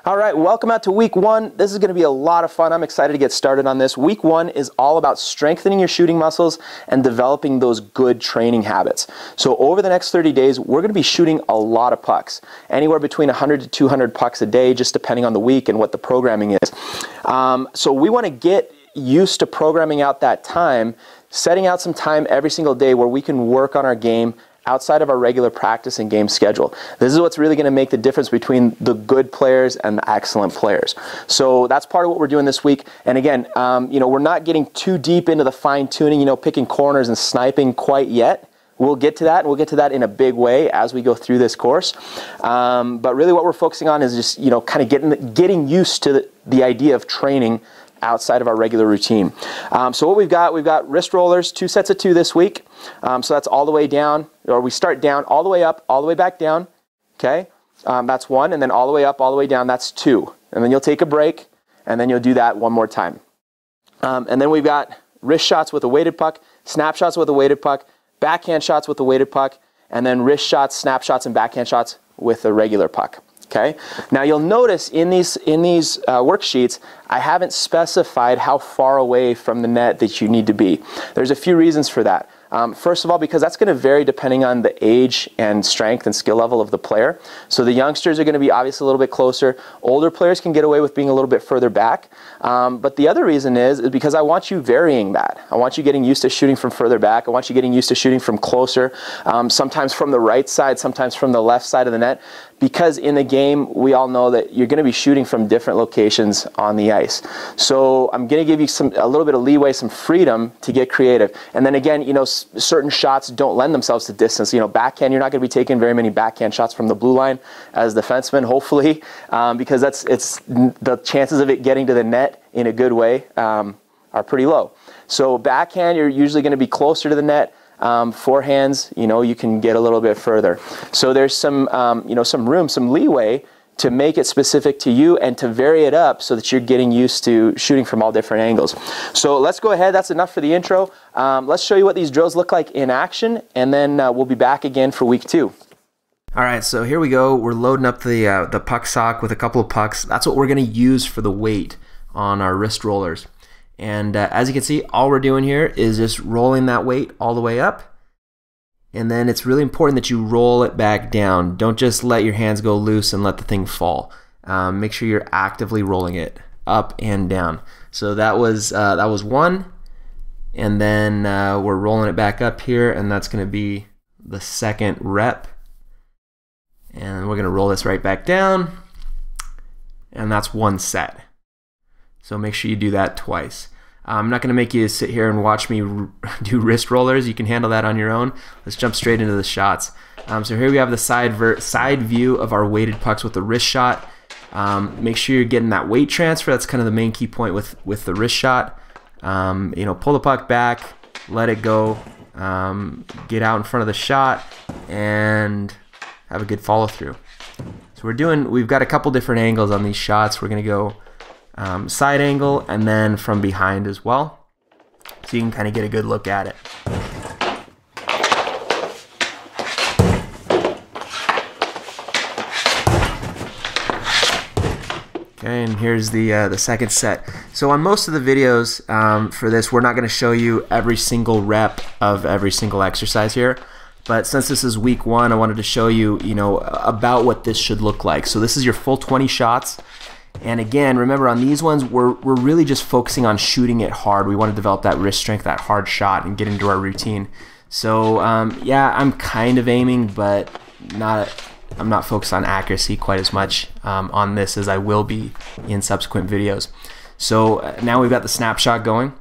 All right, welcome out to week one. This is going to be a lot of fun. I'm excited to get started on this. Week one is all about strengthening your shooting muscles and developing those good training habits. So over the next 30 days, we're going to be shooting a lot of pucks, anywhere between 100 to 200 pucks a day, just depending on the week and what the programming is. So we want to get used to programming out that time, setting out some time every single day where we can work on our game outside of our regular practice and game schedule. This is what's really going to make the difference between the good players and the excellent players. So that's part of what we're doing this week. And again, we're not getting too deep into the fine tuning, picking corners and sniping quite yet. We'll get to that, and we'll get to that in a big way as we go through this course. But really what we're focusing on is just, kind of getting used to the idea of training outside of our regular routine. So what we've got wrist rollers, 2 sets of 2 this week. So that's all the way down, or we start down, all the way up, all the way back down. Okay, that's 1, and then all the way up, all the way down, that's 2. And then you'll take a break, and then you'll do that one more time. And then we've got wrist shots with a weighted puck, snap shots with a weighted puck, backhand shots with a weighted puck, and then wrist shots, snap shots, and backhand shots with a regular puck. Okay. Now you'll notice in these worksheets, I haven't specified how far away from the net that you need to be. There's a few reasons for that. First of all, because that's going to vary depending on the age and strength and skill level of the player. So the youngsters are going to be obviously a little bit closer. Older players can get away with being a little bit further back. But the other reason is because I want you varying that. I want you getting used to shooting from further back. I want you getting used to shooting from closer, sometimes from the right side, sometimes from the left side of the net. Because in the game, we all know that you're going to be shooting from different locations on the ice. So I'm going to give you a little bit of leeway, some freedom to get creative. And then again, certain shots don't lend themselves to distance. Backhand, you're not going to be taking very many backhand shots from the blue line as defenseman, hopefully, because the chances of it getting to the net in a good way are pretty low. So backhand, you're usually going to be closer to the net. Forehands, you can get a little bit further. So there's some room, some leeway to make it specific to you and to vary it up so that you're getting used to shooting from all different angles. So let's go ahead. That's enough for the intro. Let's show you what these drills look like in action, and then we'll be back again for week 2. All right, so here we go. We're loading up the puck sock with a couple of pucks. That's what we're going to use for the weight on our wrist rollers. And as you can see, all we're doing here is just rolling that weight all the way up. And then it's really important that you roll it back down. Don't just let your hands go loose and let the thing fall. Make sure you're actively rolling it up and down. So that was 1. And then we're rolling it back up here, and that's going to be the second rep. And we're going to roll this right back down. And that's 1 set. So make sure you do that twice. I'm not going to make you sit here and watch me do wrist rollers. You can handle that on your own. Let's jump straight into the shots. So here we have the side view of our weighted pucks with the wrist shot. Make sure you're getting that weight transfer. That's kind of the main key point with the wrist shot. Pull the puck back, let it go, get out in front of the shot, and have a good follow through. So we've got a couple different angles on these shots. We're going to go side angle and then from behind as well, so you can kind of get a good look at it. Okay, and here's the second set. So on most of the videos for this, we're not going to show you every single rep of every single exercise here. But since this is week 1, I wanted to show you, about what this should look like. So this is your full 20 shots. And again, remember on these ones, we're really just focusing on shooting it hard. We want to develop that wrist strength, that hard shot, and get into our routine. So yeah, I'm kind of aiming, but I'm not focused on accuracy quite as much on this as I will be in subsequent videos. So now we've got the snapshot going.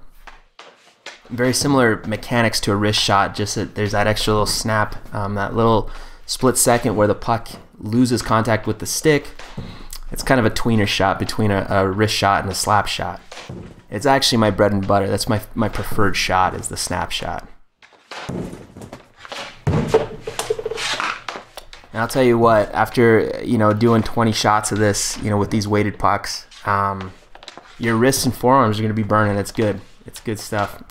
Very similar mechanics to a wrist shot, just that there's that extra little snap, that little split second where the puck loses contact with the stick. It's kind of a tweener shot between a wrist shot and a slap shot. It's actually my bread and butter. That's my preferred shot, is the snap shot. And I'll tell you what, after doing 20 shots of this, with these weighted pucks, your wrists and forearms are going to be burning. It's good. It's good stuff.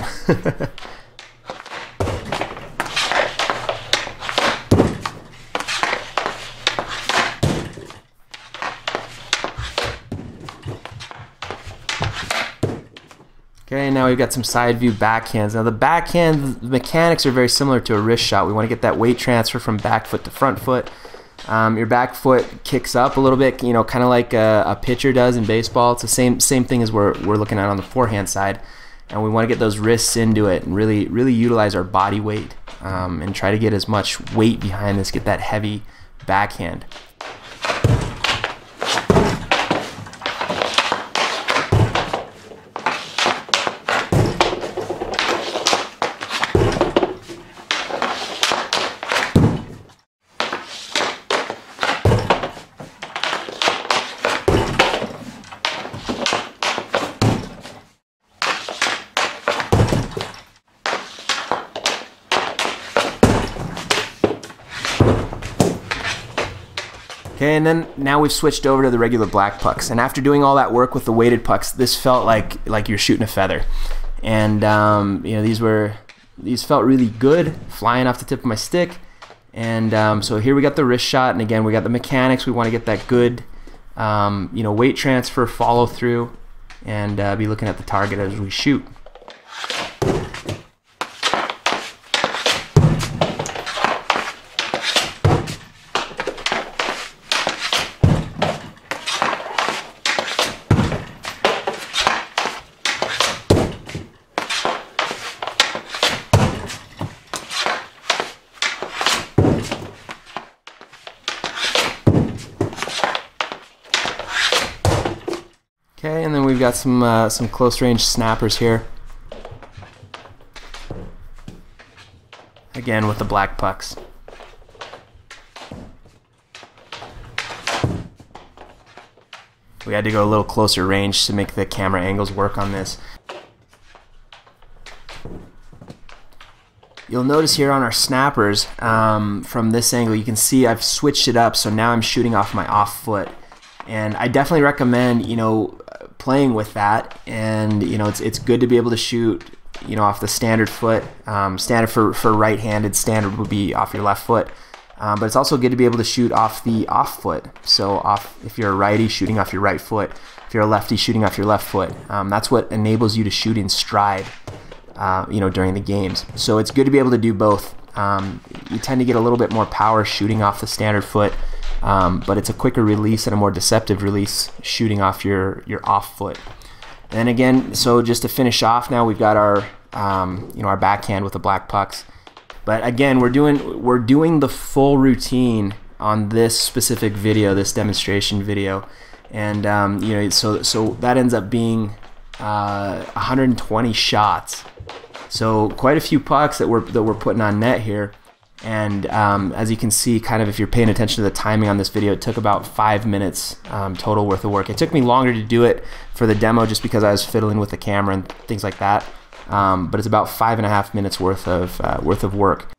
Okay, now we've got some side view backhands. Now the backhand mechanics are very similar to a wrist shot. We want to get that weight transfer from back foot to front foot. Your back foot kicks up a little bit, you know, kind of like a pitcher does in baseball. It's the same thing as we're looking at on the forehand side. And we want to get those wrists into it and really utilize our body weight and try to get as much weight behind this, get that heavy backhand. Okay, and then now we've switched over to the regular black pucks. And after doing all that work with the weighted pucks, this felt like you're shooting a feather. And you know, these felt really good, flying off the tip of my stick. And so here we got the wrist shot, and again we got the mechanics. We want to get that good, you know, weight transfer, follow through, and be looking at the target as we shoot. Okay, and then we've got some close range snappers here. Again with the black pucks. We had to go a little closer range to make the camera angles work on this. You'll notice here on our snappers, from this angle, you can see I've switched it up, so now I'm shooting off my off foot. And I definitely recommend, you know, playing with that. And you know, it's good to be able to shoot, you know, off the standard foot. Standard for right-handed, standard would be off your left foot. But it's also good to be able to shoot off the off foot. So off, if you're a righty, shooting off your right foot. If you're a lefty, shooting off your left foot. That's what enables you to shoot in stride, you know, during the games. So it's good to be able to do both. You tend to get a little bit more power shooting off the standard foot. But it's a quicker release and a more deceptive release shooting off your off foot. And again, so just to finish off, now we've got our you know, our backhand with the black pucks. But again, we're doing the full routine on this specific video, this demonstration video, and you know, so that ends up being 120 shots. So quite a few pucks that we're putting on net here. And as you can see, kind of if you're paying attention to the timing on this video, it took about 5 minutes total worth of work. It took me longer to do it for the demo just because I was fiddling with the camera and things like that. But it's about 5.5 minutes worth of work.